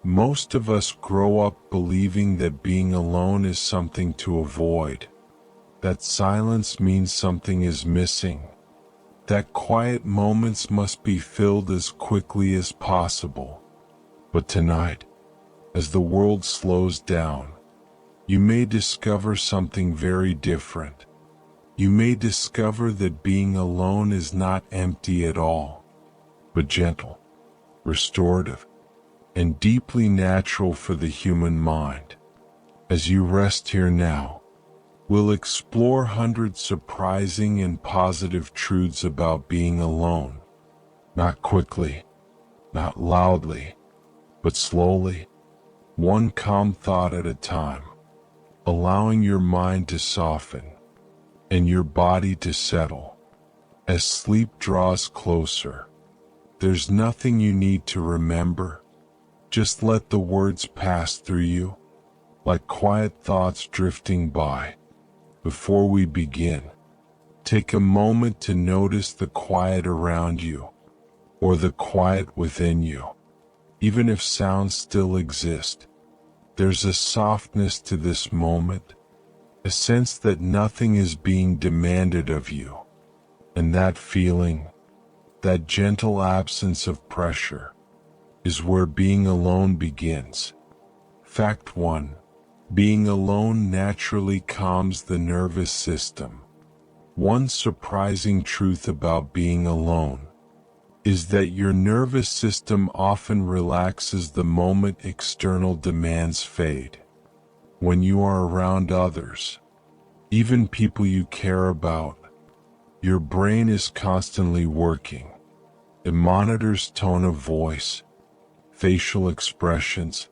Most of us grow up believing that being alone is something to avoid, that silence means something is missing, that quiet moments must be filled as quickly as possible. But tonight, as the world slows down, you may discover something very different. You may discover that being alone is not empty at all, but gentle, restorative, and deeply natural for the human mind. As you rest here now, we'll explore hundreds surprising and positive truths about being alone. Not quickly, not loudly, but slowly, one calm thought at a time, allowing your mind to soften and your body to settle. As sleep draws closer, there's nothing you need to remember. Just let the words pass through you, like quiet thoughts drifting by. Before we begin, take a moment to notice the quiet around you, or the quiet within you. Even if sounds still exist, there's a softness to this moment, a sense that nothing is being demanded of you. And that feeling, that gentle absence of pressure, is where being alone begins. Fact 1. Being alone naturally calms the nervous system. One surprising truth about being alone is that your nervous system often relaxes the moment external demands fade. When you are around others, even people you care about, your brain is constantly working. It monitors tone of voice, facial expressions,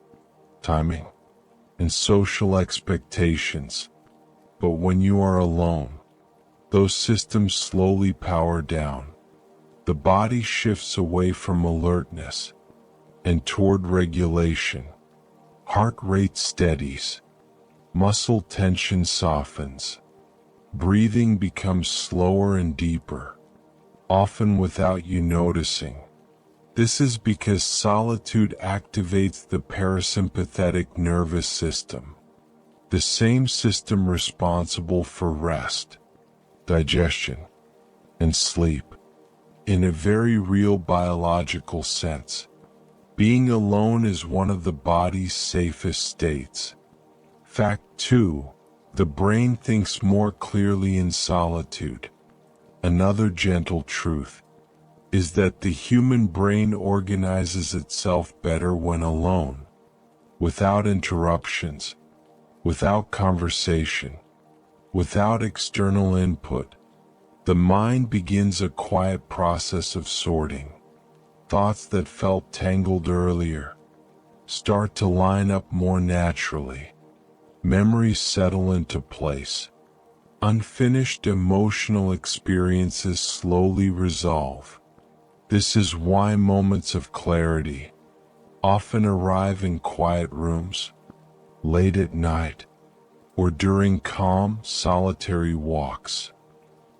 timing, and social expectations. But when you are alone, those systems slowly power down. The body shifts away from alertness and toward regulation. Heart rate steadies, muscle tension softens, breathing becomes slower and deeper, often without you noticing. This is because solitude activates the parasympathetic nervous system, the same system responsible for rest, digestion, and sleep. In a very real biological sense, being alone is one of the body's safest states. Fact 2. The brain thinks more clearly in solitude. Another gentle truth is that the human brain organizes itself better when alone, without interruptions, without conversation, without external input. The mind begins a quiet process of sorting. Thoughts that felt tangled earlier start to line up more naturally. Memories settle into place. Unfinished emotional experiences slowly resolve. This is why moments of clarity often arrive in quiet rooms, late at night, or during calm, solitary walks.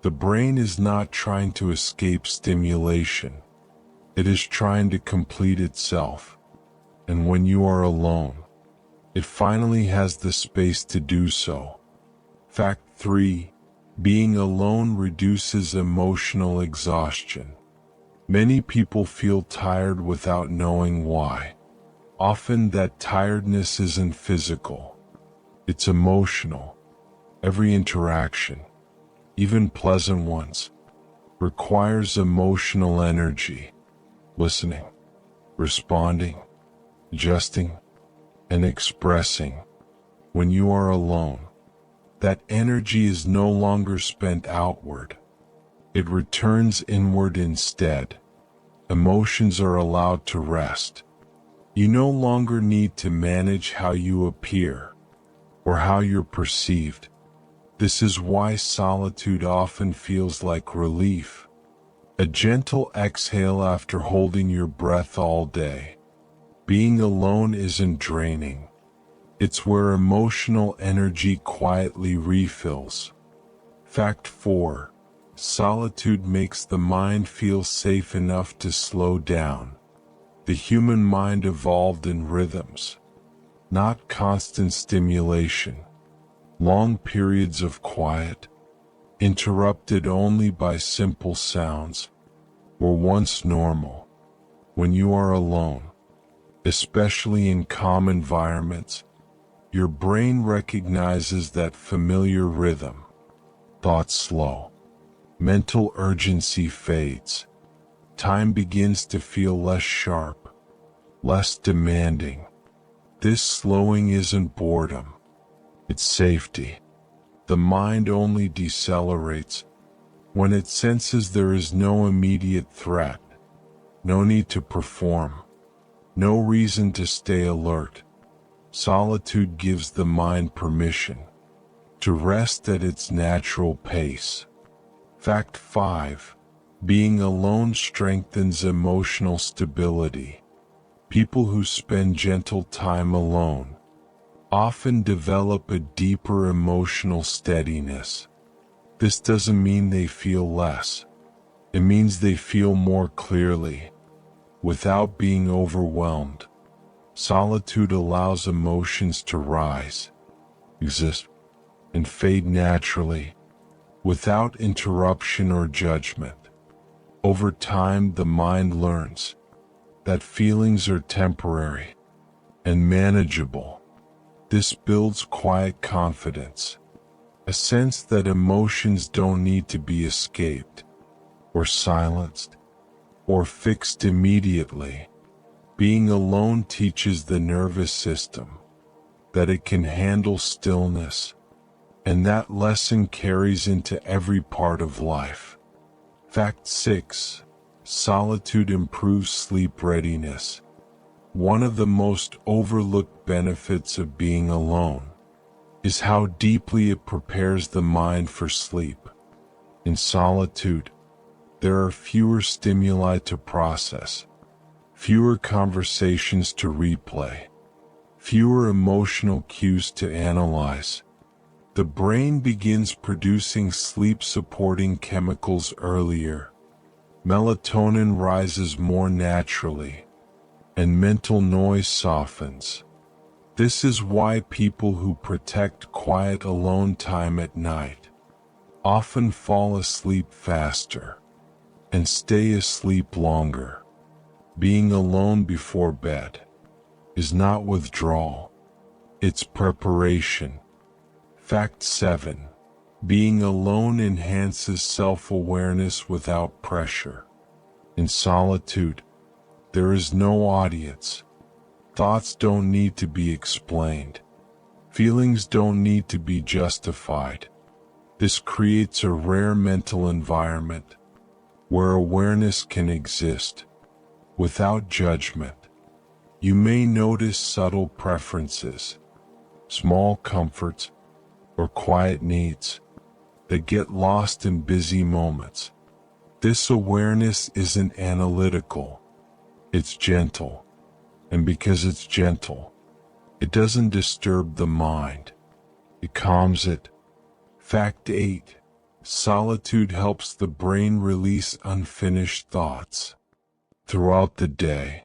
The brain is not trying to escape stimulation. It is trying to complete itself. And when you are alone, it finally has the space to do so. Fact 3. Being alone reduces emotional exhaustion. Many people feel tired without knowing why. Often that tiredness isn't physical. It's emotional. Every interaction, even pleasant ones, requires emotional energy. Listening, responding, adjusting, and expressing. When you are alone, that energy is no longer spent outward. It returns inward instead. Emotions are allowed to rest. You no longer need to manage how you appear or how you're perceived. This is why solitude often feels like relief, a gentle exhale after holding your breath all day. Being alone isn't draining. It's where emotional energy quietly refills. Fact 4. Solitude makes the mind feel safe enough to slow down. The human mind evolved in rhythms, not constant stimulation. Long periods of quiet, interrupted only by simple sounds, were once normal. When you are alone, especially in calm environments, your brain recognizes that familiar rhythm. Thoughts slow. Mental urgency fades. Time begins to feel less sharp, less demanding. This slowing isn't boredom. It's safety. The mind only decelerates when it senses there is no immediate threat, no need to perform, no reason to stay alert. Solitude gives the mind permission to rest at its natural pace. Fact 5. Being alone strengthens emotional stability. People who spend gentle time alone often develop a deeper emotional steadiness. This doesn't mean they feel less. It means they feel more clearly, without being overwhelmed. Solitude allows emotions to rise, exist, and fade naturally, without interruption or judgment. Over time, the mind learns that feelings are temporary and manageable. This builds quiet confidence, a sense that emotions don't need to be escaped, or silenced, or fixed immediately. Being alone teaches the nervous system that it can handle stillness, and that lesson carries into every part of life. Fact 6. Solitude improves sleep readiness. One of the most overlooked benefits of being alone is how deeply it prepares the mind for sleep. In solitude, there are fewer stimuli to process, fewer conversations to replay, fewer emotional cues to analyze. The brain begins producing sleep-supporting chemicals earlier. Melatonin rises more naturally, and mental noise softens. This is why people who protect quiet alone time at night often fall asleep faster and stay asleep longer. Being alone before bed is not withdrawal, it's preparation. Fact 7. Being alone enhances self-awareness without pressure. In solitude, there is no audience. Thoughts don't need to be explained. Feelings don't need to be justified. This creates a rare mental environment where awareness can exist without judgment. You may notice subtle preferences, small comforts, or quiet needs that get lost in busy moments. This awareness isn't analytical, it's gentle. And because it's gentle, it doesn't disturb the mind, it calms it. Fact 8. Solitude helps the brain release unfinished thoughts. Throughout the day,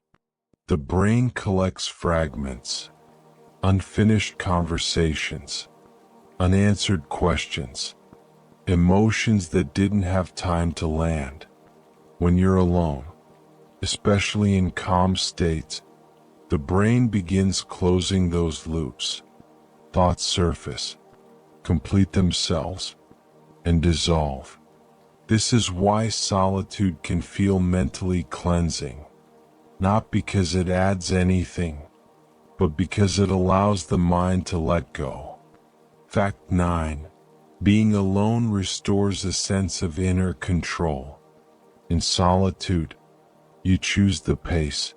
the brain collects fragments, unfinished conversations, unanswered questions, emotions that didn't have time to land. When you're alone, especially in calm states, the brain begins closing those loops. Thoughts surface, complete themselves, and dissolve. This is why solitude can feel mentally cleansing, not because it adds anything, but because it allows the mind to let go. Fact 9. Being alone restores a sense of inner control. In solitude, you choose the pace.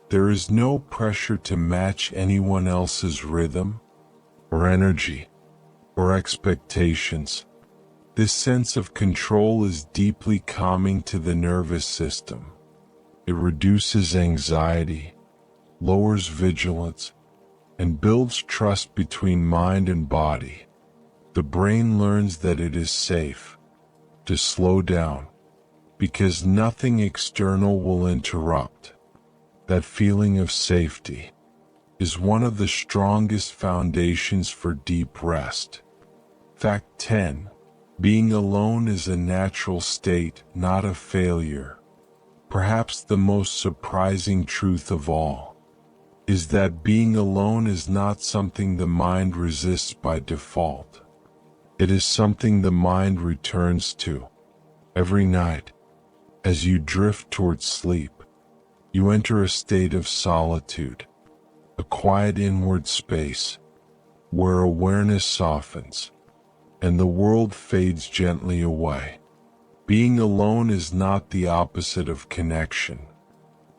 There is no pressure to match anyone else's rhythm, or energy, or expectations. This sense of control is deeply calming to the nervous system. It reduces anxiety, lowers vigilance, and builds trust between mind and body. The brain learns that it is safe to slow down because nothing external will interrupt. That feeling of safety is one of the strongest foundations for deep rest. Fact 10. Being alone is a natural state, not a failure. Perhaps the most surprising truth of all is that being alone is not something the mind resists by default. It is something the mind returns to. Every night, as you drift towards sleep, you enter a state of solitude, a quiet inward space, where awareness softens, and the world fades gently away. Being alone is not the opposite of connection.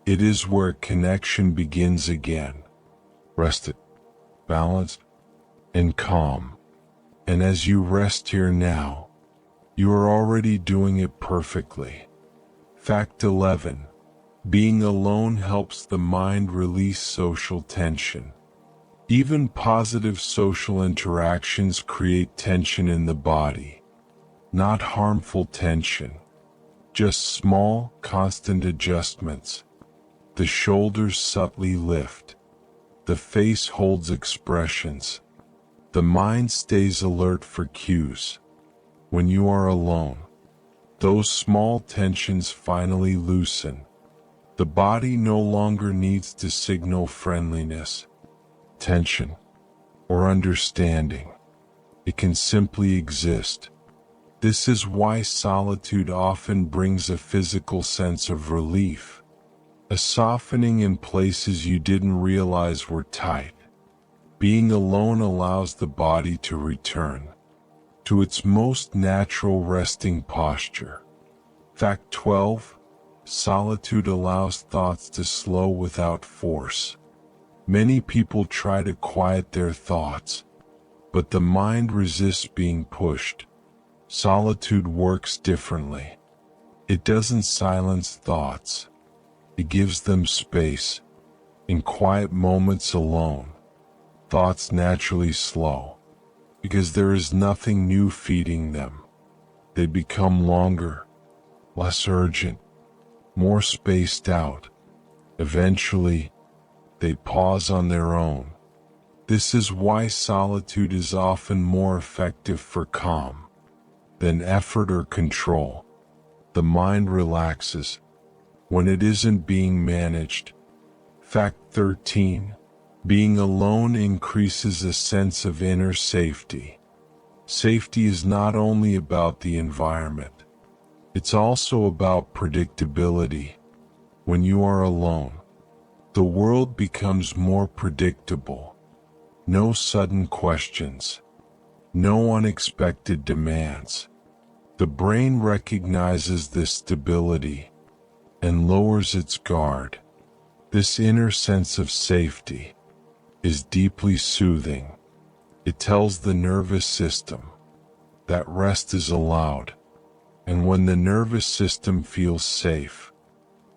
It is where connection begins again, rested, balanced, and calm. And as you rest here now, you are already doing it perfectly. Fact 11. Being alone helps the mind release social tension. Even positive social interactions create tension in the body. Not harmful tension, just small, constant adjustments. The shoulders subtly lift. The face holds expressions. The mind stays alert for cues. When you are alone, those small tensions finally loosen. The body no longer needs to signal friendliness, tension, or understanding. It can simply exist. This is why solitude often brings a physical sense of relief, a softening in places you didn't realize were tight. Being alone allows the body to return to its most natural resting posture. Fact 12. Solitude allows thoughts to slow without force. Many people try to quiet their thoughts, but the mind resists being pushed. Solitude works differently. It doesn't silence thoughts. It gives them space. In quiet moments alone, thoughts naturally slow, because there is nothing new feeding them. They become longer, less urgent, more spaced out. Eventually, they pause on their own. This is why solitude is often more effective for calm than effort or control. The mind relaxes when it isn't being managed. Fact 13. Being alone increases a sense of inner safety. Safety is not only about the environment, it's also about predictability. When you are alone, the world becomes more predictable. No sudden questions, no unexpected demands. The brain recognizes this stability and lowers its guard. This inner sense of safety is deeply soothing. It tells the nervous system that rest is allowed, and when the nervous system feels safe,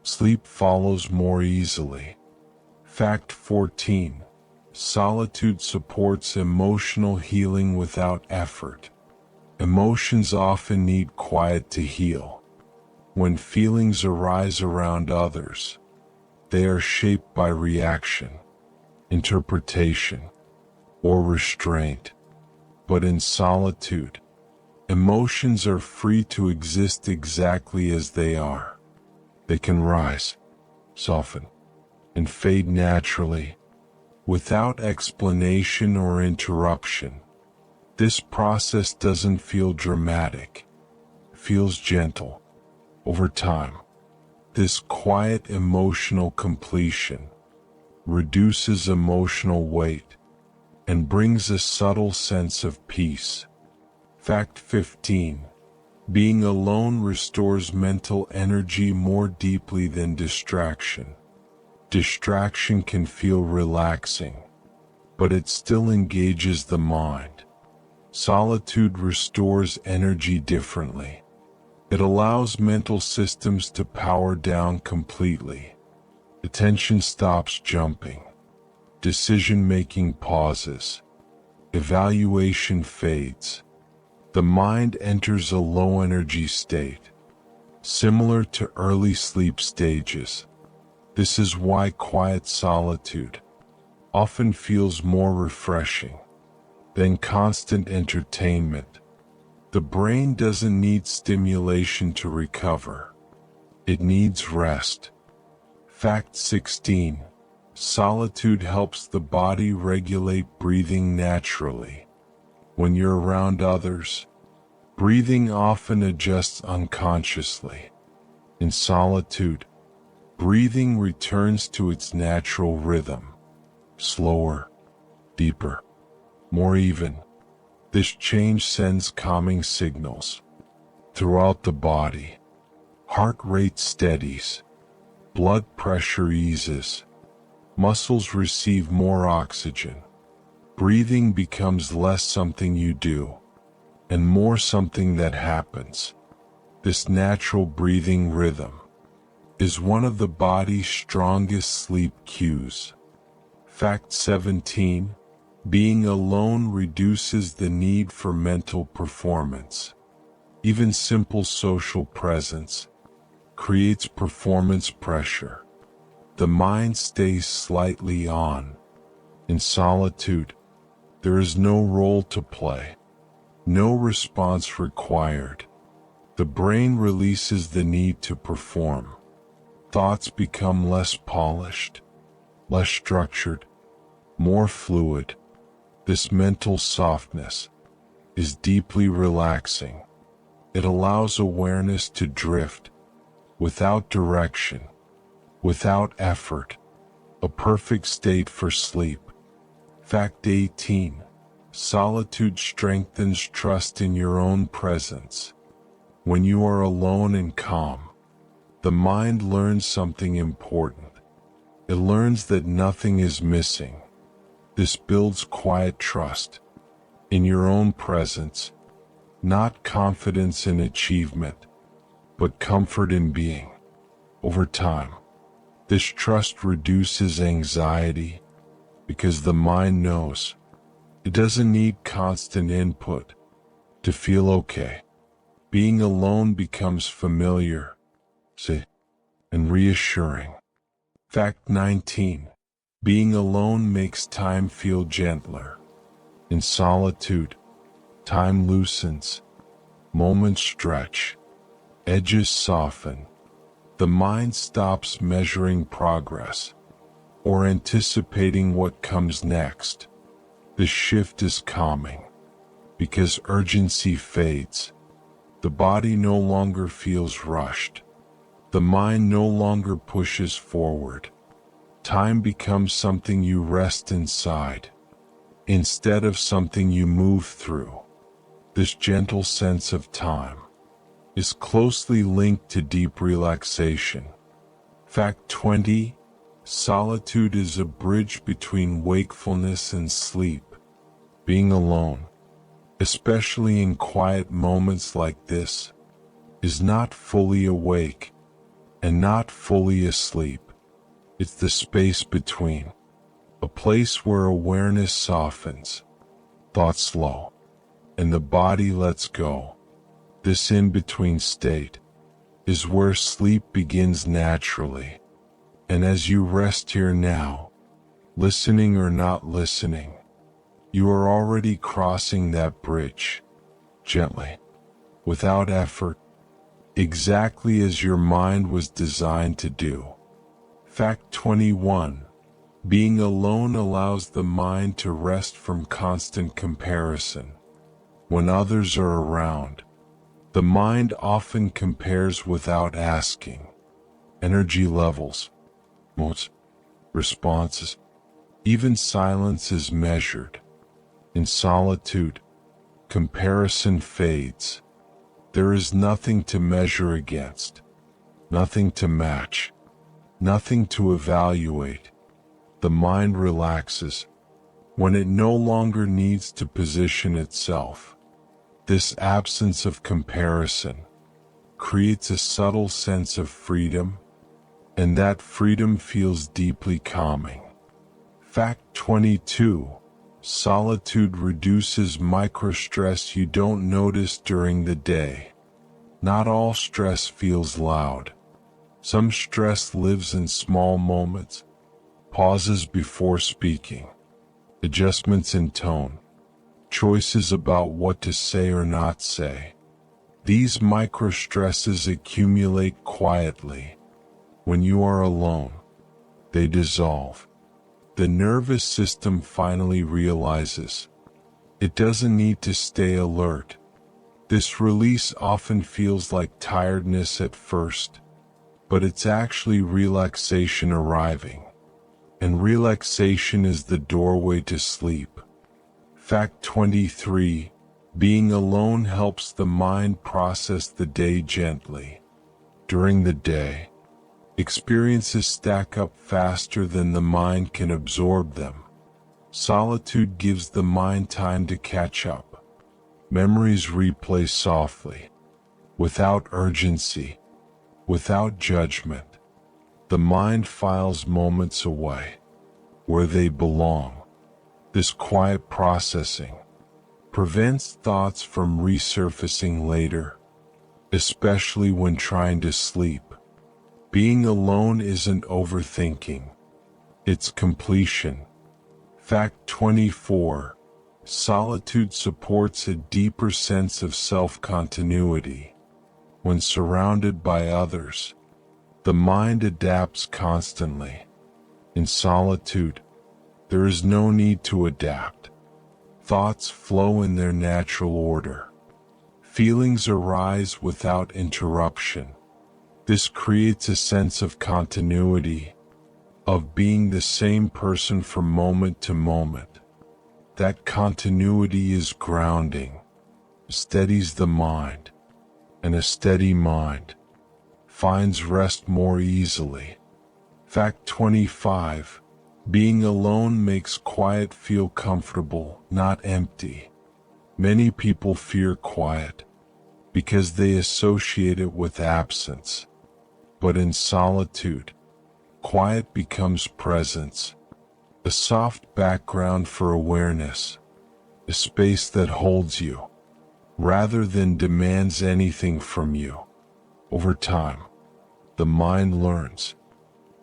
sleep follows more easily. Fact 14. Solitude supports emotional healing without effort. Emotions often need quiet to heal. When feelings arise around others, they are shaped by reaction, interpretation, or restraint. But in solitude, emotions are free to exist exactly as they are. They can rise, soften, and fade naturally, without explanation or interruption. This process doesn't feel dramatic, it feels gentle. Over time, this quiet emotional completion reduces emotional weight and brings a subtle sense of peace. Fact 15. Being alone restores mental energy more deeply than distraction. Distraction can feel relaxing, but it still engages the mind. Solitude restores energy differently. It allows mental systems to power down completely. Attention stops jumping. Decision-making pauses. Evaluation fades. The mind enters a low-energy state, similar to early sleep stages. This is why quiet solitude often feels more refreshing than constant entertainment. The brain doesn't need stimulation to recover. It needs rest. Fact 16. Solitude helps the body regulate breathing naturally. When you're around others, breathing often adjusts unconsciously. In solitude, breathing returns to its natural rhythm. Slower, deeper, more even. This change sends calming signals throughout the body. Heart rate steadies, blood pressure eases, muscles receive more oxygen. Breathing becomes less something you do and more something that happens. This natural breathing rhythm is one of the body's strongest sleep cues. Fact 17. Being alone reduces the need for mental performance. Even simple social presence creates performance pressure. The mind stays slightly on. In solitude, there is no role to play, no response required. The brain releases the need to perform. Thoughts become less polished, less structured, more fluid. This mental softness is deeply relaxing. It allows awareness to drift without direction, without effort, a perfect state for sleep. Fact 18. Solitude strengthens trust in your own presence. When you are alone and calm, the mind learns something important. It learns that nothing is missing. This builds quiet trust in your own presence, not confidence in achievement, but comfort in being. Over time, this trust reduces anxiety because the mind knows it doesn't need constant input to feel okay. Being alone becomes familiar, and reassuring. Fact 19. Being alone makes time feel gentler. In solitude, time loosens, moments stretch, edges soften. The mind stops measuring progress or anticipating what comes next. The shift is calming because urgency fades. The body no longer feels rushed. The mind no longer pushes forward. Time becomes something you rest inside, instead of something you move through. This gentle sense of time is closely linked to deep relaxation. Fact 20. Solitude is a bridge between wakefulness and sleep. Being alone, especially in quiet moments like this, is not fully awake and not fully asleep. It's the space between, a place where awareness softens, thoughts slow, and the body lets go. This in-between state is where sleep begins naturally. And as you rest here now, listening or not listening, you are already crossing that bridge, gently, without effort, exactly as your mind was designed to do. Fact 21. Being alone allows the mind to rest from constant comparison. When others are around, the mind often compares without asking. Energy levels, moods, responses, even silence is measured. In solitude, comparison fades. There is nothing to measure against, nothing to match, nothing to evaluate. The mind relaxes when it no longer needs to position itself. This absence of comparison creates a subtle sense of freedom, and that freedom feels deeply calming. Fact 22. Solitude reduces microstress you don't notice during the day. Not all stress feels loud. Some stress lives in small moments, pauses before speaking, adjustments in tone, choices about what to say or not say. These micro-stresses accumulate quietly. When you are alone, they dissolve. The nervous system finally realizes it doesn't need to stay alert. This release often feels like tiredness at first, but it's actually relaxation arriving. And relaxation is the doorway to sleep. Fact 23. Being alone helps the mind process the day gently. During the day, experiences stack up faster than the mind can absorb them. Solitude gives the mind time to catch up. Memories replay softly, without urgency, without judgment. The mind files moments away, where they belong. This quiet processing prevents thoughts from resurfacing later, especially when trying to sleep. Being alone isn't overthinking, it's completion. Fact 24. Solitude supports a deeper sense of self-continuity. When surrounded by others, the mind adapts constantly. In solitude, there is no need to adapt. Thoughts flow in their natural order. Feelings arise without interruption. This creates a sense of continuity, of being the same person from moment to moment. That continuity is grounding, steadies the mind, and a steady mind finds rest more easily. Fact 25. Being alone makes quiet feel comfortable, not empty. Many people fear quiet because they associate it with absence. But in solitude, quiet becomes presence, a soft background for awareness, a space that holds you, rather than demands anything from you. Over time, the mind learns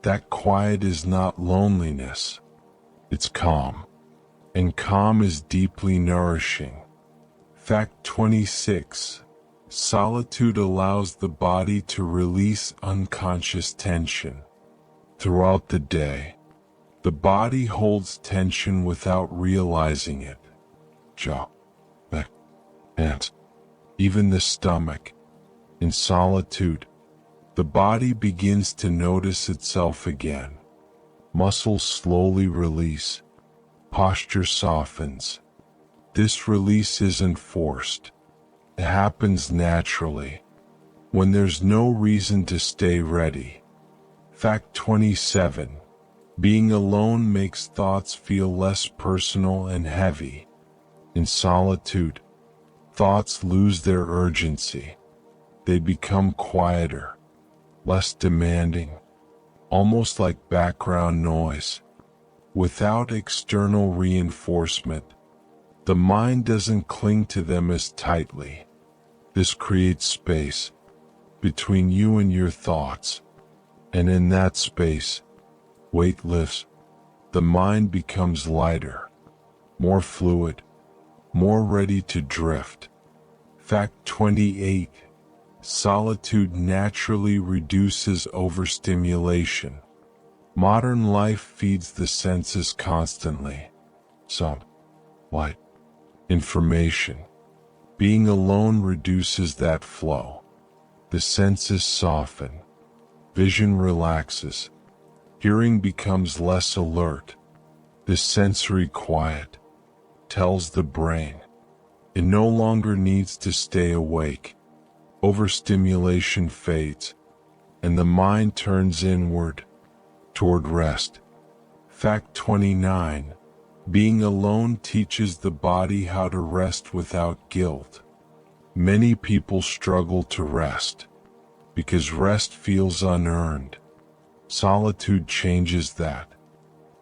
that quiet is not loneliness, it's calm, and calm is deeply nourishing. Fact 26. Solitude allows the body to release unconscious tension. Throughout the day, the body holds tension without realizing it. Jaw, neck, hands, even the stomach. In solitude, the body begins to notice itself again. Muscles slowly release. Posture softens. This release isn't forced. It happens naturally, when there's no reason to stay ready. Fact 27. Being alone makes thoughts feel less personal and heavy. In solitude, thoughts lose their urgency. They become quieter, less demanding, almost like background noise. Without external reinforcement, the mind doesn't cling to them as tightly. This creates space between you and your thoughts, and in that space, weight lifts. The mind becomes lighter, more fluid, more ready to drift. Fact 28. Solitude naturally reduces overstimulation. Modern life feeds the senses constantly. Sound, light, information. Being alone reduces that flow. The senses soften. Vision relaxes. Hearing becomes less alert. This sensory quiet tells the brain it no longer needs to stay awake. Overstimulation fades, and the mind turns inward, toward rest. Fact 29. Being alone teaches the body how to rest without guilt. Many people struggle to rest because rest feels unearned. Solitude changes that.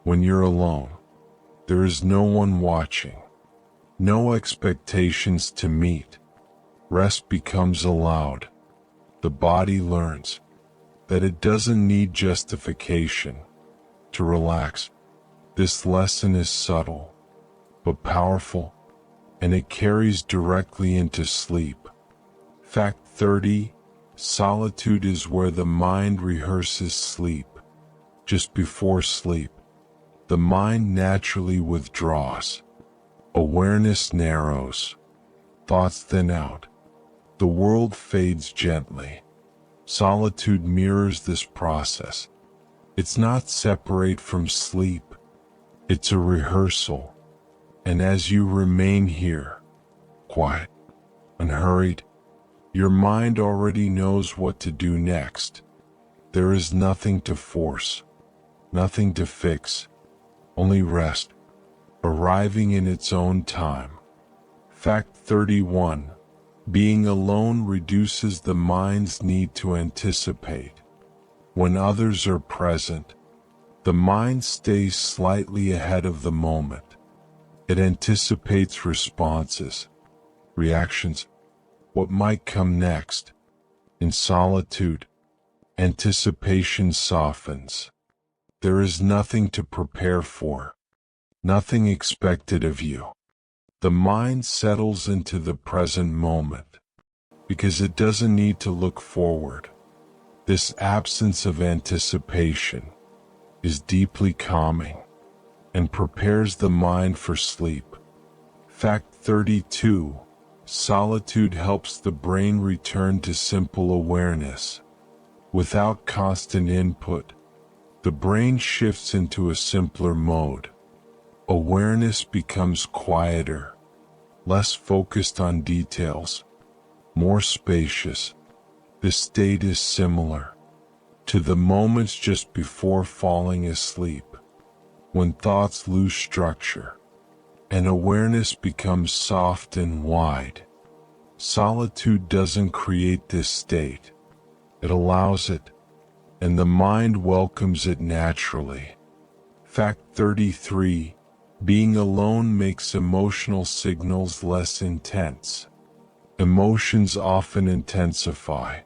When you're alone, there is no one watching, no expectations to meet. Rest becomes allowed. The body learns that it doesn't need justification to relax. This lesson is subtle, but powerful, and it carries directly into sleep. Fact 30. Solitude is where the mind rehearses sleep. Just before sleep, the mind naturally withdraws. Awareness narrows. Thoughts thin out. The world fades gently. Solitude mirrors this process. It's not separate from sleep. It's a rehearsal. And as you remain here, quiet, unhurried, your mind already knows what to do next. There is nothing to force, nothing to fix, only rest, arriving in its own time. Fact 31. Being alone reduces the mind's need to anticipate. When others are present, the mind stays slightly ahead of the moment. It anticipates responses, reactions, what might come next. In solitude, anticipation softens. There is nothing to prepare for, nothing expected of you. The mind settles into the present moment because it doesn't need to look forward. This absence of anticipation is deeply calming and prepares the mind for sleep. Fact 32. Solitude helps the brain return to simple awareness. Without constant input, the brain shifts into a simpler mode. Awareness becomes quieter, less focused on details, more spacious. This state is similar to the moments just before falling asleep, when thoughts lose structure and awareness becomes soft and wide. Solitude doesn't create this state. It allows it, and the mind welcomes it naturally. Fact 33. Being alone makes emotional signals less intense. Emotions often intensify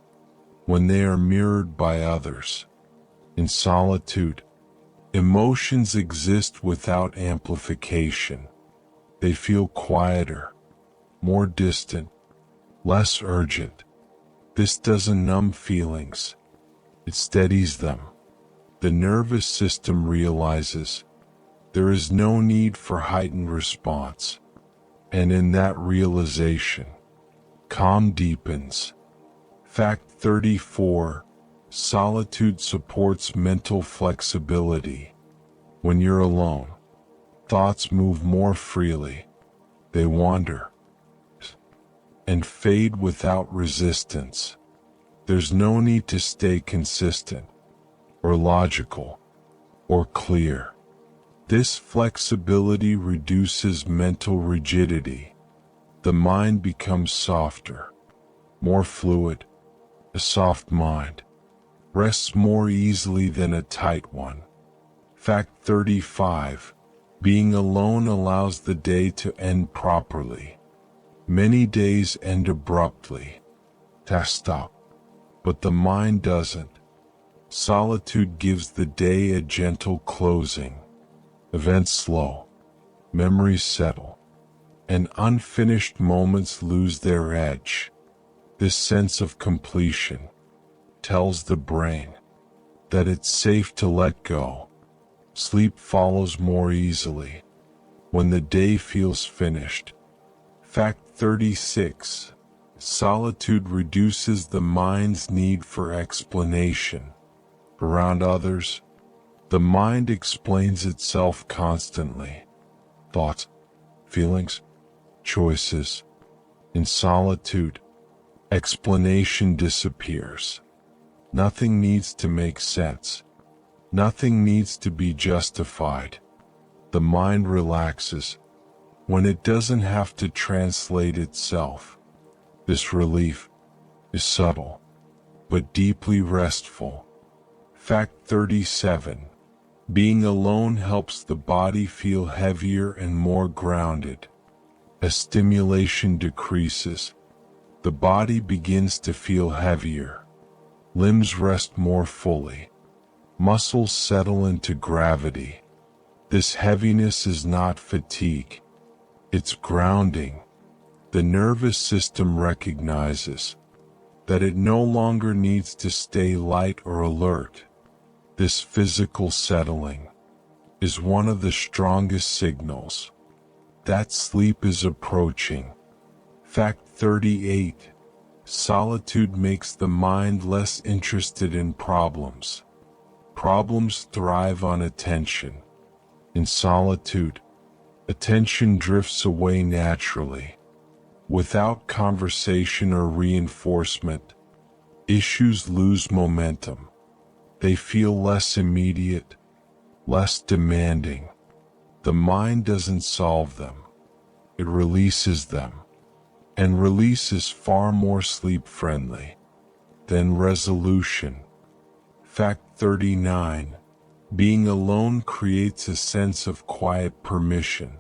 when they are mirrored by others. In solitude, emotions exist without amplification. They feel quieter, more distant, less urgent. This doesn't numb feelings. It steadies them. The nervous system realizes there is no need for heightened response. And in that realization, calm deepens. Fact 34. Solitude supports mental flexibility. When you're alone, thoughts move more freely. They wander and fade without resistance. There's no need to stay consistent, or logical, or clear. This flexibility reduces mental rigidity. The mind becomes softer, more fluid. A soft mind rests more easily than a tight one. Fact 35. Being alone allows the day to end properly. Many days end abruptly. Tasks stop. But the mind doesn't. Solitude gives the day a gentle closing. Events slow. Memories settle. And unfinished moments lose their edge. This sense of completion tells the brain that it's safe to let go. Sleep follows more easily when the day feels finished. Fact 36. Solitude reduces the mind's need for explanation. Around others, the mind explains itself constantly. Thoughts, feelings, choices. In solitude, explanation disappears. Nothing needs to make sense. Nothing needs to be justified. The mind relaxes when it doesn't have to translate itself. This relief is subtle, but deeply restful. Fact 37. Being alone helps the body feel heavier and more grounded. As stimulation decreases, the body begins to feel heavier. Limbs rest more fully. Muscles settle into gravity. This heaviness is not fatigue. It's grounding. The nervous system recognizes that it no longer needs to stay light or alert. This physical settling is one of the strongest signals that sleep is approaching. Fact 38. Solitude makes the mind less interested in problems. Problems thrive on attention. In solitude, attention drifts away naturally. Without conversation or reinforcement, issues lose momentum. They feel less immediate, less demanding. The mind doesn't solve them. It releases them. And release is far more sleep-friendly than resolution. Fact 39. Being alone creates a sense of quiet permission.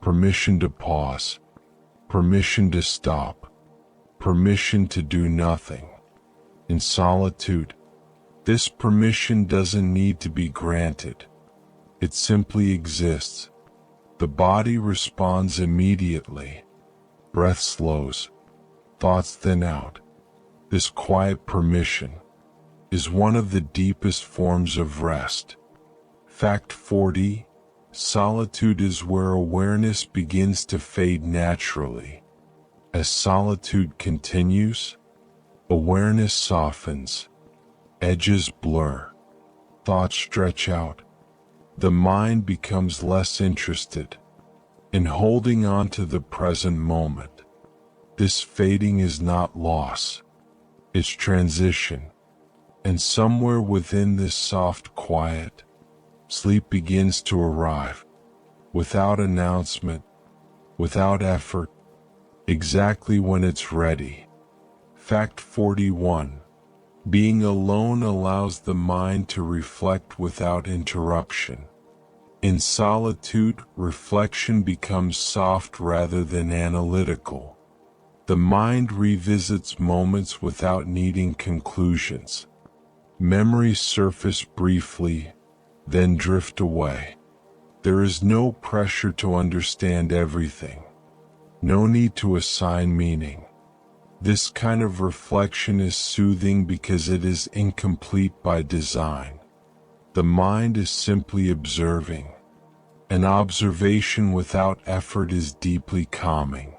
Permission to pause. Permission to stop. Permission to do nothing. In solitude, this permission doesn't need to be granted. It simply exists. The body responds immediately. Breath slows. Thoughts thin out. This quiet permission is one of the deepest forms of rest. Fact 40. Solitude is where awareness begins to fade naturally. As solitude continues, awareness softens, edges blur, thoughts stretch out. The mind becomes less interested in holding on to the present moment. This fading is not loss, it's transition. And somewhere within this soft quiet, sleep begins to arrive, without announcement, without effort, exactly when it's ready. Fact 41. Being alone allows the mind to reflect without interruption. In solitude, reflection becomes soft rather than analytical. The mind revisits moments without needing conclusions. Memories surface briefly, then drift away. There is no pressure to understand everything. No need to assign meaning. This kind of reflection is soothing because it is incomplete by design. The mind is simply observing. An observation without effort is deeply calming.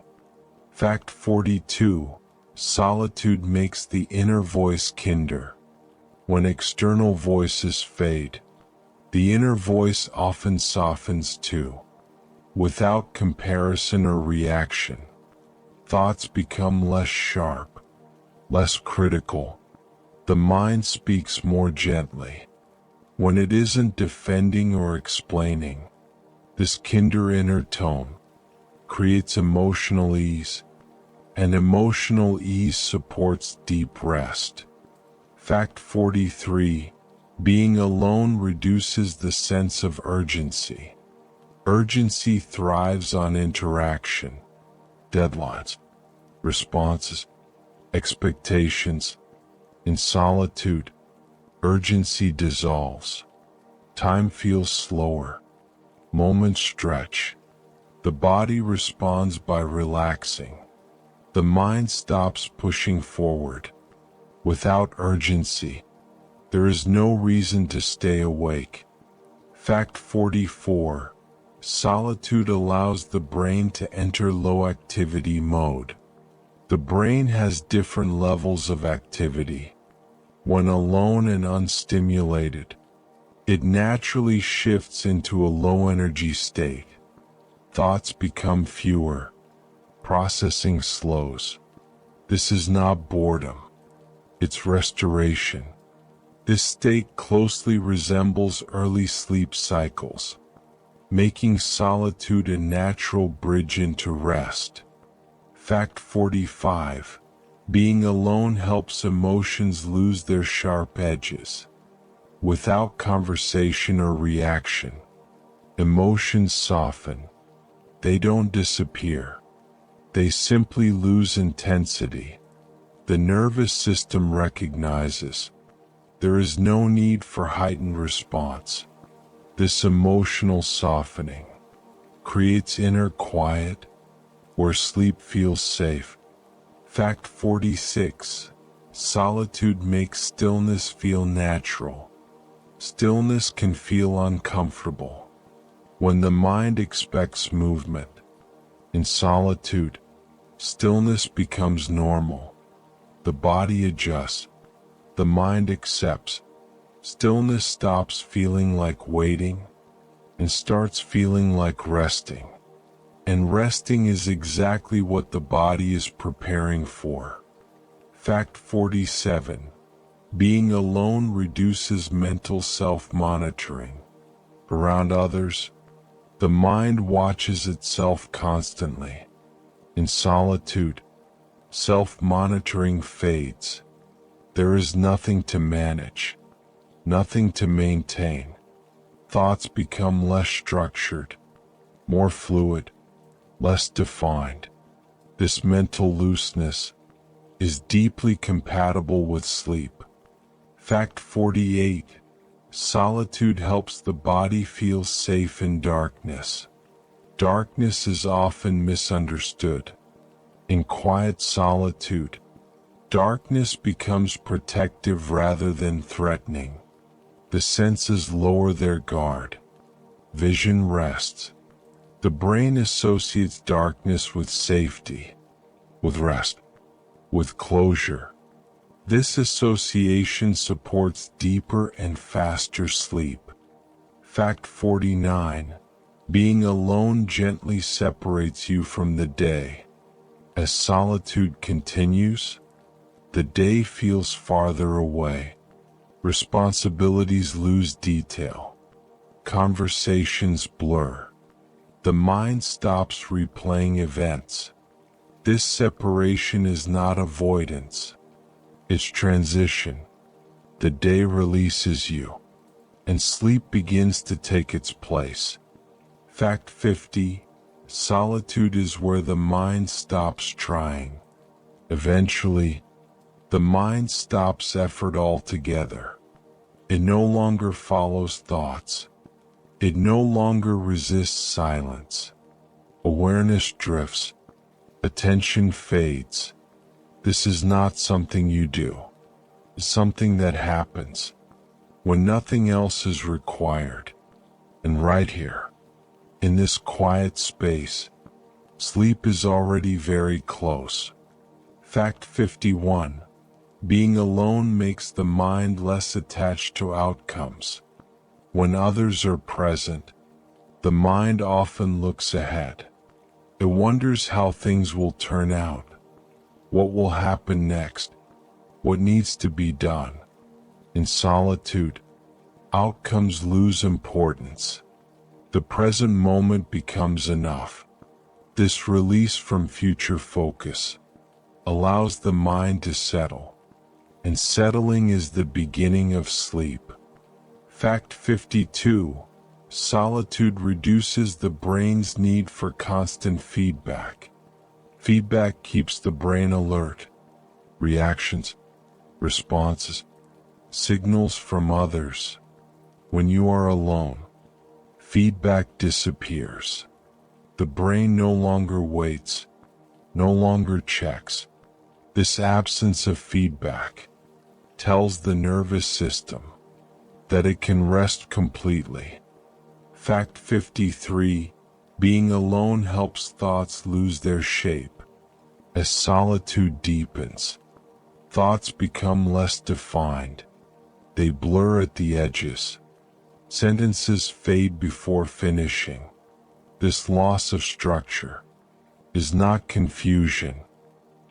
Fact 42. Solitude makes the inner voice kinder. When external voices fade, the inner voice often softens too. Without comparison or reaction, thoughts become less sharp, less critical. The mind speaks more gently. When it isn't defending or explaining, this kinder inner tone creates emotional ease, and emotional ease supports deep rest. Fact 43. Being alone reduces the sense of urgency. Urgency thrives on interaction, deadlines, responses, expectations. In solitude, urgency dissolves. Time feels slower. Moments stretch. The body responds by relaxing. The mind stops pushing forward. Without urgency, there is no reason to stay awake. Fact 44. Solitude allows the brain to enter low activity mode. The brain has different levels of activity. When alone and unstimulated, it naturally shifts into a low energy state. Thoughts become fewer. Processing slows. This is not boredom. It's restoration. This state closely resembles early sleep cycles, making solitude a natural bridge into rest. Fact 45. Being alone helps emotions lose their sharp edges. Without conversation or reaction, emotions soften. They don't disappear. They simply lose intensity. The nervous system recognizes there is no need for heightened response. This emotional softening creates inner quiet where sleep feels safe. Fact 46. Solitude makes stillness feel natural. Stillness can feel uncomfortable when the mind expects movement. In solitude, stillness becomes normal. The body adjusts. The mind accepts. Stillness stops feeling like waiting and starts feeling like resting. And resting is exactly what the body is preparing for. Fact 47. Being alone reduces mental self-monitoring. Around others, the mind watches itself constantly. In solitude, self-monitoring fades. There is nothing to manage, nothing to maintain. Thoughts become less structured, more fluid, less defined. This mental looseness is deeply compatible with sleep. Fact 48. Solitude helps the body feel safe in darkness. Darkness is often misunderstood. In quiet solitude, darkness becomes protective rather than threatening. The senses lower their guard. Vision rests. The brain associates darkness with safety, with rest, with closure. This association supports deeper and faster sleep. Fact 49. Being alone gently separates you from the day. As solitude continues, the day feels farther away. Responsibilities lose detail. Conversations blur. The mind stops replaying events. This separation is not avoidance. It's transition. The day releases you, and sleep begins to take its place. Fact 50. Solitude is where the mind stops trying. Eventually, the mind stops effort altogether. It no longer follows thoughts. It no longer resists silence. Awareness drifts. Attention fades. This is not something you do. It's something that happens when nothing else is required. And right here, in this quiet space, sleep is already very close. Fact 51. Being alone makes the mind less attached to outcomes. When others are present, the mind often looks ahead. It wonders how things will turn out, what will happen next, what needs to be done. In solitude, outcomes lose importance. The present moment becomes enough. This release from future focus allows the mind to settle, and settling is the beginning of sleep. Fact 52. Solitude reduces the brain's need for constant feedback. Feedback keeps the brain alert. Reactions, responses, signals from others. When you are alone, feedback disappears. The brain no longer waits, no longer checks. This absence of feedback tells the nervous system that it can rest completely. Fact 53. Being alone helps thoughts lose their shape. As solitude deepens, thoughts become less defined. They blur at the edges. Sentences fade before finishing. This loss of structure is not confusion.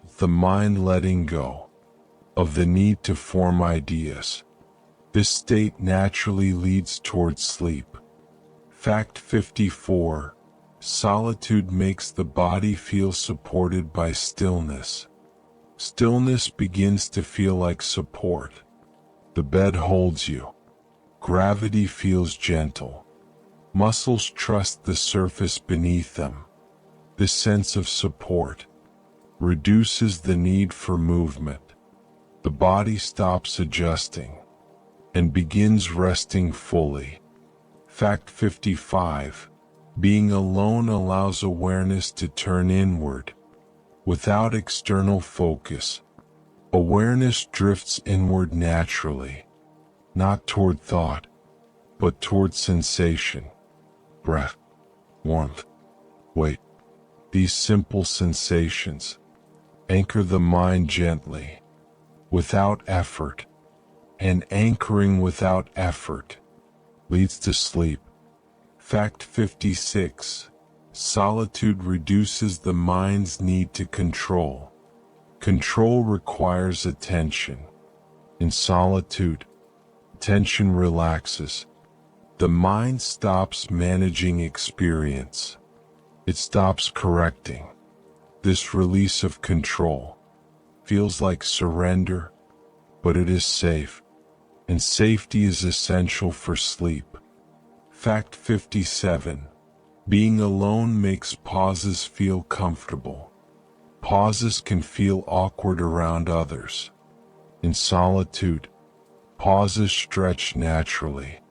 It's the mind letting go of the need to form ideas. This state naturally leads towards sleep. Fact 54. Solitude makes the body feel supported by stillness. Stillness begins to feel like support. The bed holds you. Gravity feels gentle. Muscles trust the surface beneath them. This sense of support reduces the need for movement. The body stops adjusting and begins resting fully. Fact 55. Being alone allows awareness to turn inward. Without external focus, awareness drifts inward naturally, not toward thought, but toward sensation, breath, warmth, weight. These simple sensations anchor the mind gently, without effort, and anchoring without effort leads to sleep. Fact 56. Solitude reduces the mind's need to control. Control requires attention. In solitude, attention relaxes. The mind stops managing experience. It stops correcting. This release of control feels like surrender, but it is safe, and safety is essential for sleep. Fact 57. Being alone makes pauses feel comfortable. Pauses can feel awkward around others. In solitude, pauses stretch naturally.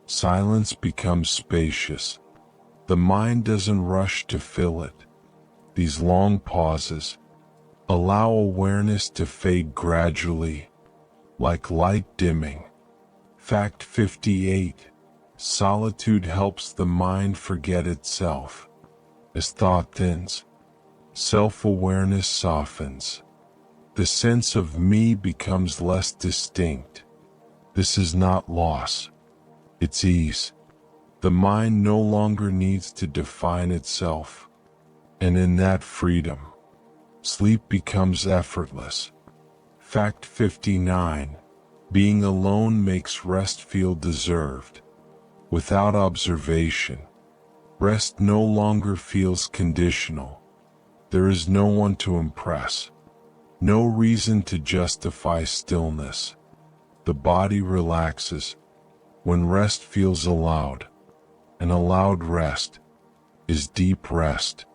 Silence becomes spacious. The mind doesn't rush to fill it. These long pauses allow awareness to fade gradually, like light dimming. Fact 58. Solitude helps the mind forget itself. As thought thins, self-awareness softens. The sense of me becomes less distinct. This is not loss, it's ease. The mind no longer needs to define itself, and in that freedom, sleep becomes effortless. Fact 59. Being alone makes rest feel deserved. Without observation, rest no longer feels conditional. There is no one to impress, no reason to justify stillness. The body relaxes when rest feels allowed. An allowed rest is deep rest.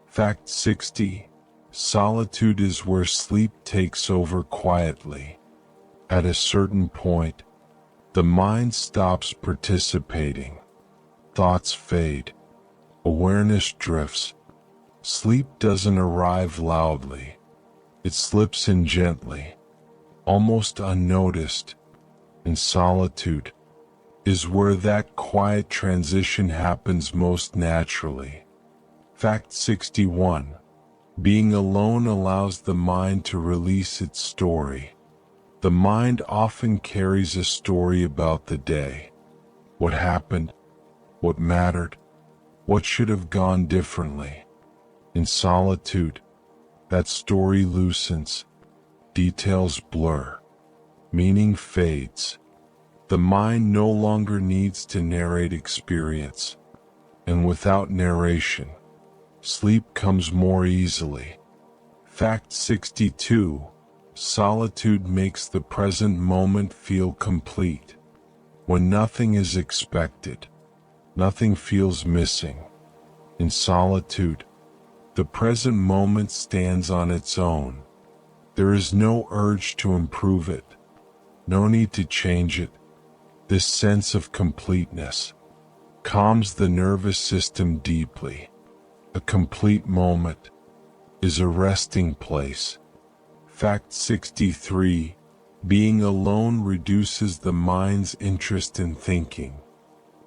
Fact 60. Solitude is where sleep takes over quietly. At a certain point, the mind stops participating. Thoughts fade. Awareness drifts. Sleep doesn't arrive loudly. It slips in gently, almost unnoticed. In solitude is where that quiet transition happens most naturally. Fact 61. Being alone allows the mind to release its story. The mind often carries a story about the day. What happened? What mattered? What should have gone differently? In solitude, that story loosens. Details blur. Meaning fades. The mind no longer needs to narrate experience. And without narration, sleep comes more easily. Fact 62. Solitude makes the present moment feel complete. When nothing is expected, nothing feels missing. In solitude, the present moment stands on its own. There is no urge to improve it, no need to change it. This sense of completeness calms the nervous system deeply. A complete moment is a resting place. Fact 63. Being alone reduces the mind's interest in thinking.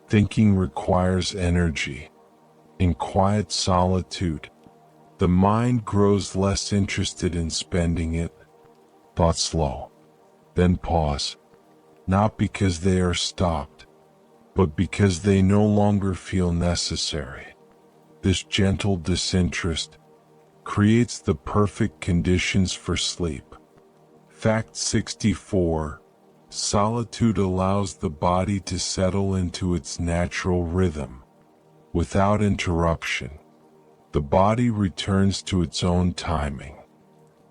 Thinking requires energy. In quiet solitude, the mind grows less interested in spending it. Thoughts slow, then pause, not because they are stopped, but because they no longer feel necessary. This gentle disinterest creates the perfect conditions for sleep. Fact 64. Solitude allows the body to settle into its natural rhythm. Without interruption, the body returns to its own timing.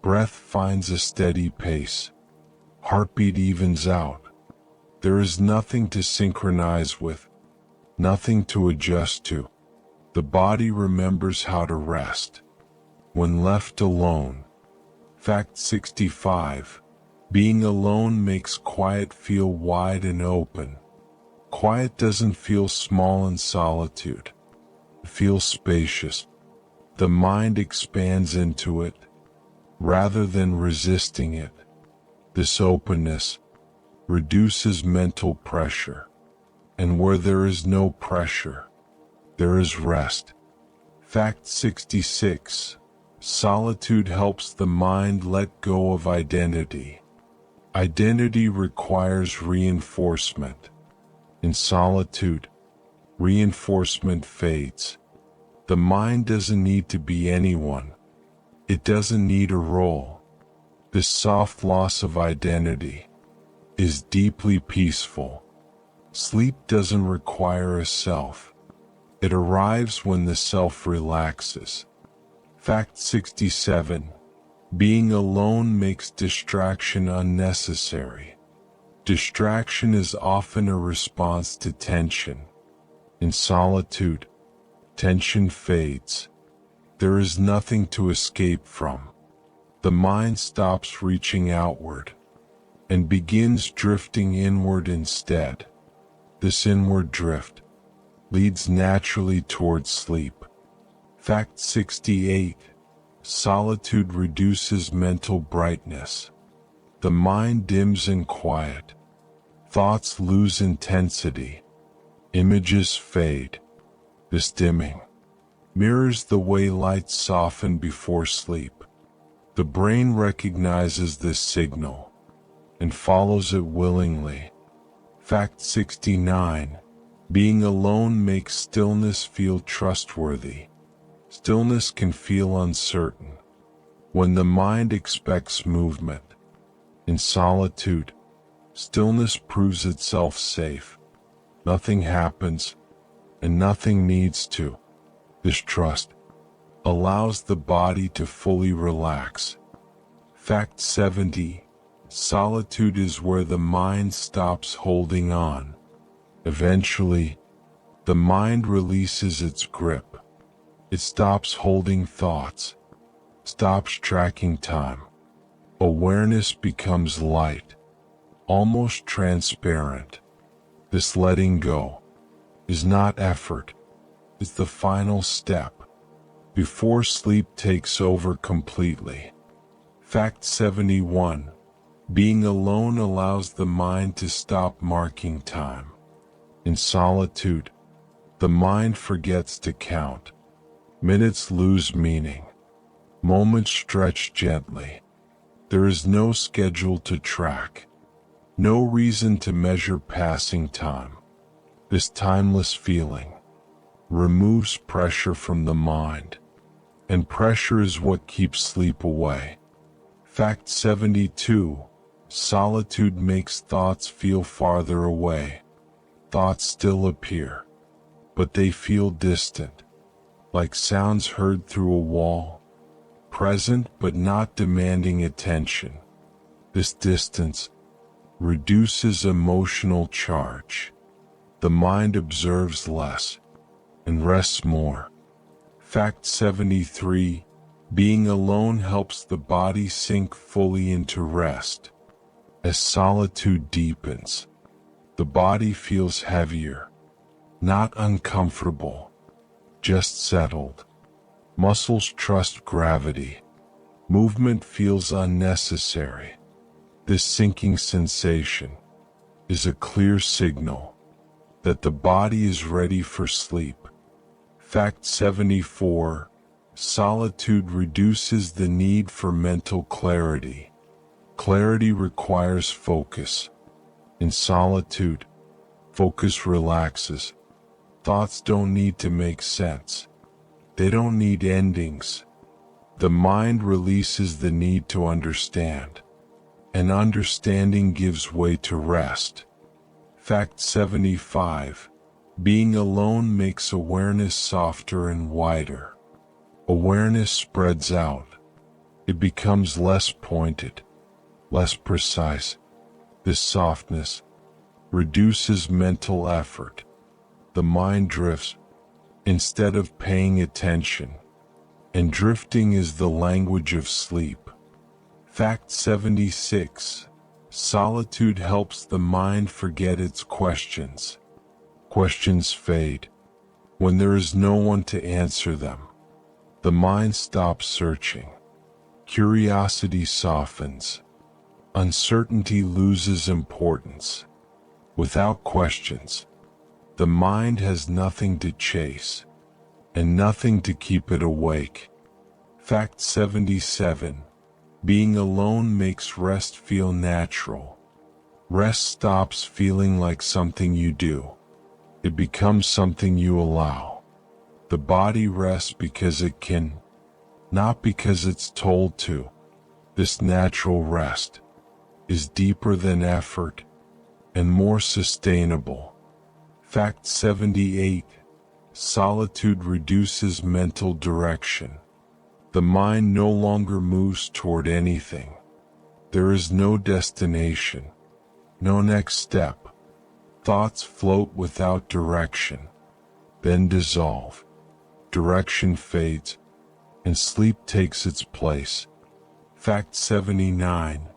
Breath finds a steady pace. Heartbeat evens out. There is nothing to synchronize with, nothing to adjust to. The body remembers how to rest. When left alone. Fact 65. Being alone makes quiet feel wide and open. Quiet doesn't feel small in solitude. It feels spacious. The mind expands into it, rather than resisting it. This openness reduces mental pressure. And where there is no pressure, there is rest. Fact 66. Solitude helps the mind let go of identity. Identity requires reinforcement. In solitude, reinforcement fades. The mind doesn't need to be anyone. It doesn't need a role. This soft loss of identity is deeply peaceful. Sleep doesn't require a self. It arrives when the self relaxes. Fact 67. Being alone makes distraction unnecessary. Distraction is often a response to tension. In solitude, tension fades. There is nothing to escape from. The mind stops reaching outward and begins drifting inward instead. This inward drift leads naturally towards sleep. Fact 68. Solitude reduces mental brightness. The mind dims in quiet. Thoughts lose intensity. Images fade. This dimming mirrors the way lights soften before sleep. The brain recognizes this signal and follows it willingly. Fact 69. Being alone makes stillness feel trustworthy. Stillness can feel uncertain when the mind expects movement. In solitude, stillness proves itself safe. Nothing happens, and nothing needs to. This trust allows the body to fully relax. Fact 70. Solitude is where the mind stops holding on. Eventually, the mind releases its grip. It stops holding thoughts, stops tracking time. Awareness becomes light, almost transparent. This letting go is not effort, it's the final step before sleep takes over completely. Fact 71. Being alone allows the mind to stop marking time. In solitude, the mind forgets to count. Minutes lose meaning. Moments stretch gently. There is no schedule to track. No reason to measure passing time. This timeless feeling removes pressure from the mind, and pressure is what keeps sleep away. Fact 72. Solitude makes thoughts feel farther away. Thoughts still appear, but they feel distant, like sounds heard through a wall, present but not demanding attention. This distance reduces emotional charge. The mind observes less and rests more. Fact 73. Being alone helps the body sink fully into rest. As solitude deepens, the body feels heavier, not uncomfortable, just settled. Muscles trust gravity. Movement feels unnecessary. This sinking sensation is a clear signal that the body is ready for sleep. Fact 74. Solitude reduces the need for mental clarity. Clarity requires focus. In solitude, focus relaxes. Thoughts don't need to make sense. They don't need endings. The mind releases the need to understand, and understanding gives way to rest. Fact 75. Being alone makes awareness softer and wider. Awareness spreads out. It becomes less pointed, less precise. This softness reduces mental effort. The mind drifts instead of paying attention, and drifting is the language of sleep. Fact 76. Solitude helps the mind forget its questions. Questions fade when there is no one to answer them. The mind stops searching. Curiosity softens. Uncertainty loses importance. Without questions, the mind has nothing to chase and nothing to keep it awake. Fact 77. Being alone makes rest feel natural. Rest stops feeling like something you do. It becomes something you allow. The body rests because it can, not because it's told to. This natural rest is deeper than effort and more sustainable. Fact 78. Solitude reduces mental direction. The mind no longer moves toward anything. There is no destination, no next step. Thoughts float without direction, then dissolve. Direction fades, and sleep takes its place. Fact 79.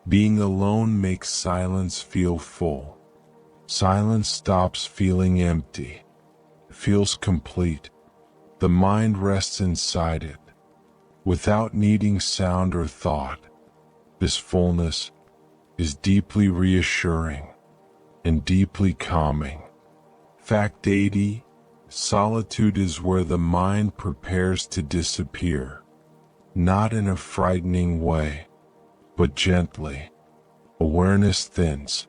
Being alone makes silence feel full. Silence stops feeling empty. It feels complete. The mind rests inside it, without needing sound or thought. This fullness is deeply reassuring and deeply calming. Fact 80. Solitude is where the mind prepares to disappear, not in a frightening way, but gently. Awareness thins,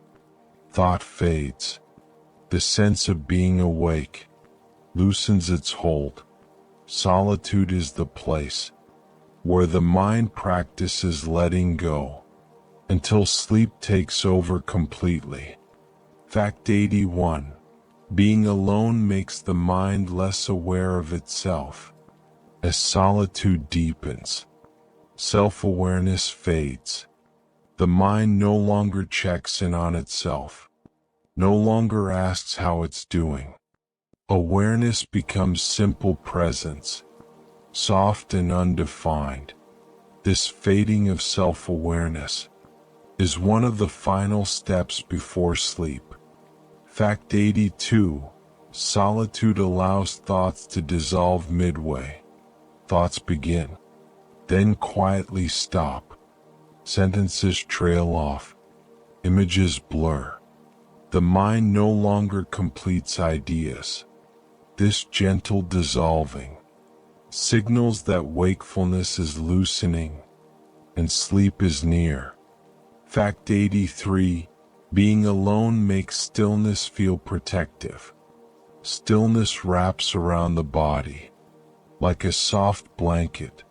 thought fades. The sense of being awake loosens its hold. Solitude is the place where the mind practices letting go until sleep takes over completely. Fact 81. Being alone makes the mind less aware of itself. As solitude deepens, self-awareness fades. The mind no longer checks in on itself, no longer asks how it's doing. Awareness becomes simple presence, soft and undefined. This fading of self-awareness is one of the final steps before sleep. Fact 82. Solitude allows thoughts to dissolve midway. Thoughts begin, then quietly stop. Sentences trail off. Images blur. The mind no longer completes ideas. This gentle dissolving signals that wakefulness is loosening and sleep is near. Fact 83. Being alone makes stillness feel protective. Stillness wraps around the body like a soft blanket.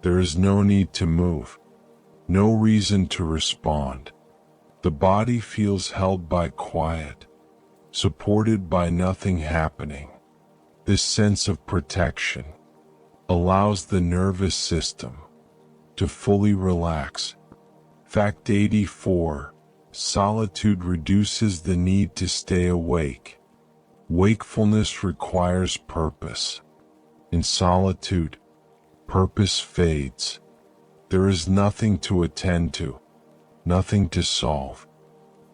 There is no need to move, no reason to respond. The body feels held by quiet, supported by nothing happening. This sense of protection allows the nervous system to fully relax. Fact 84. Solitude reduces the need to stay awake. Wakefulness requires purpose. In solitude, purpose fades. There is nothing to attend to, nothing to solve.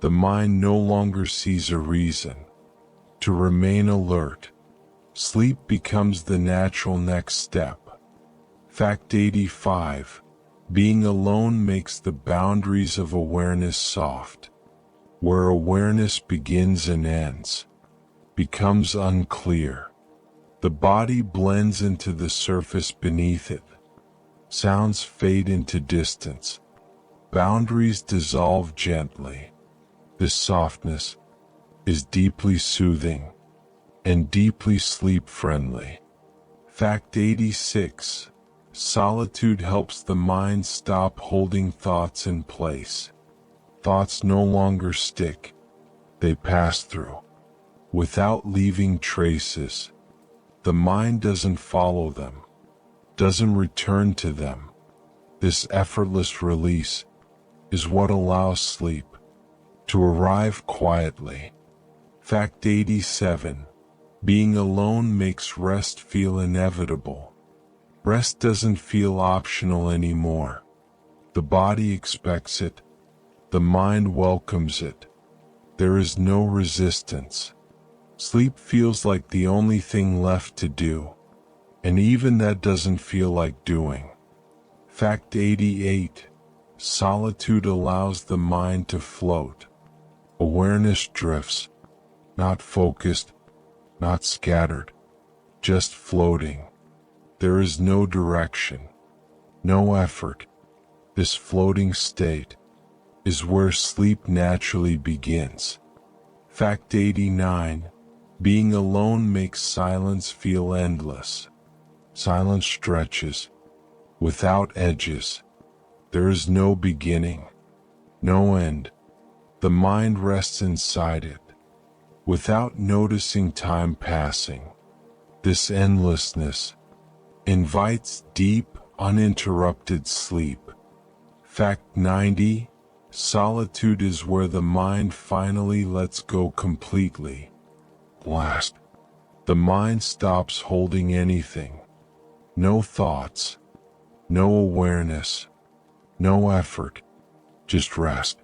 The mind no longer sees a reason to remain alert. Sleep becomes the natural next step. Fact 85. Being alone makes the boundaries of awareness soft. Where awareness begins and ends becomes unclear. The body blends into the surface beneath it. Sounds fade into distance. Boundaries dissolve gently. This softness is deeply soothing and deeply sleep-friendly. Fact 86. Solitude helps the mind stop holding thoughts in place. Thoughts no longer stick. They pass through, without leaving traces. The mind doesn't follow them, doesn't return to them. This effortless release is what allows sleep to arrive quietly. Fact 87. Being alone makes rest feel inevitable. Rest doesn't feel optional anymore. The body expects it. The mind welcomes it. There is no resistance. Sleep feels like the only thing left to do, and even that doesn't feel like doing. Fact 88. Solitude allows the mind to float. Awareness drifts, not focused, not scattered, just floating. There is no direction, no effort. This floating state is where sleep naturally begins. Fact 89. Being alone makes silence feel endless. Silence stretches, without edges. There is no beginning, no end. The mind rests inside it, without noticing time passing. This endlessness invites deep, uninterrupted sleep. Fact 90. Solitude is where the mind finally lets go completely. Last, the mind stops holding anything. No thoughts, no awareness, no effort, just rest.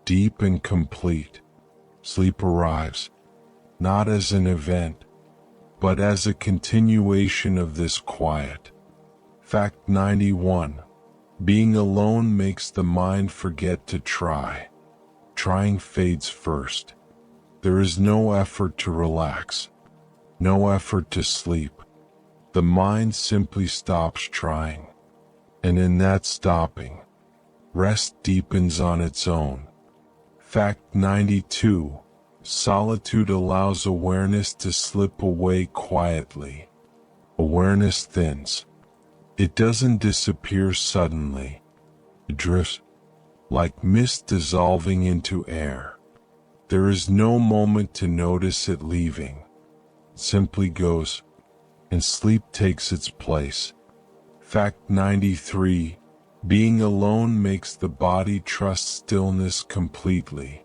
Deep and complete. Sleep arrives, not as an event, but as a continuation of this quiet. Fact 91. Being alone makes the mind forget to try. Trying fades first. There is no effort to relax, no effort to sleep. The mind simply stops trying, and in that stopping, rest deepens on its own. Fact 92. Solitude allows awareness to slip away quietly. Awareness thins. It doesn't disappear suddenly. It drifts, like mist dissolving into air. There is no moment to notice it leaving. It simply goes, and sleep takes its place. Fact 93. Being alone makes the body trust stillness completely.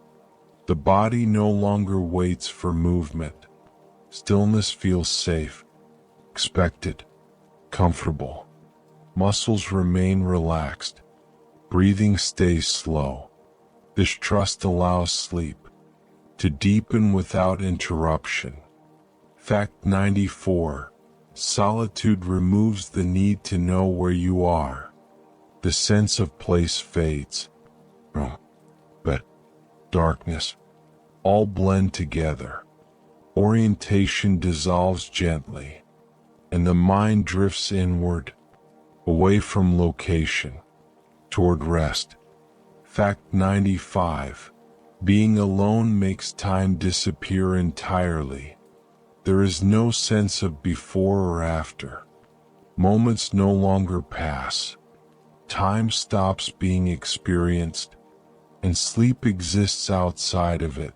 The body no longer waits for movement. Stillness feels safe, expected, comfortable. Muscles remain relaxed. Breathing stays slow. This trust allows sleep to deepen without interruption. Fact 94. Solitude removes the need to know where you are. The sense of place fades. Room, bed, darkness, all blend together. Orientation dissolves gently, and the mind drifts inward, away from location, toward rest. Fact 95. Being alone makes time disappear entirely. There is no sense of before or after. Moments no longer pass. Time stops being experienced, and sleep exists outside of it.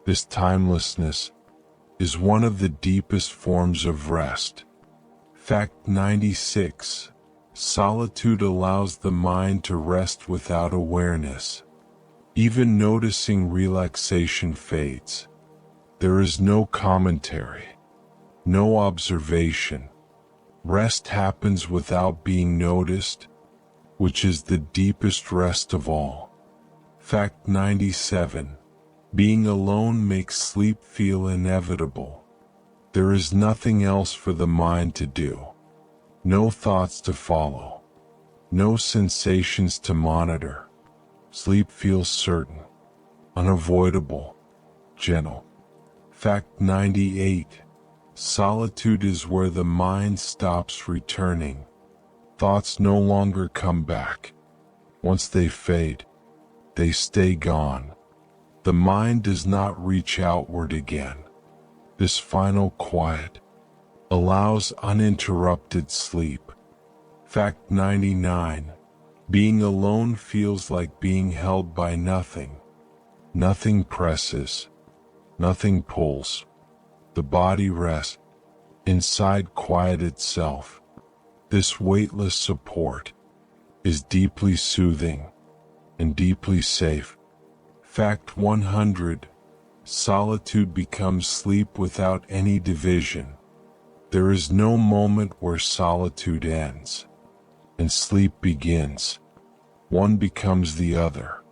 This timelessness is one of the deepest forms of rest. Fact 96. Solitude allows the mind to rest without awareness. Even noticing relaxation fades. There is no commentary, no observation. Rest happens without being noticed, which is the deepest rest of all. Fact 97. Being alone makes sleep feel inevitable. There is nothing else for the mind to do. No thoughts to follow. No sensations to monitor. Sleep feels certain, unavoidable, gentle. Fact 98. Solitude is where the mind stops returning. Thoughts no longer come back. Once they fade, they stay gone. The mind does not reach outward again. This final quiet allows uninterrupted sleep. Fact 99. Being alone feels like being held by nothing. Nothing presses. Nothing pulls. The body rests inside quiet itself. This weightless support is deeply soothing and deeply safe. Fact 100. Solitude becomes sleep without any division. There is no moment where solitude ends and sleep begins. One becomes the other.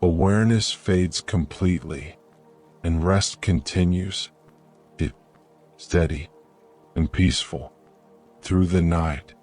awareness fades completely, and rest continues, deep, steady, and peaceful, through the night.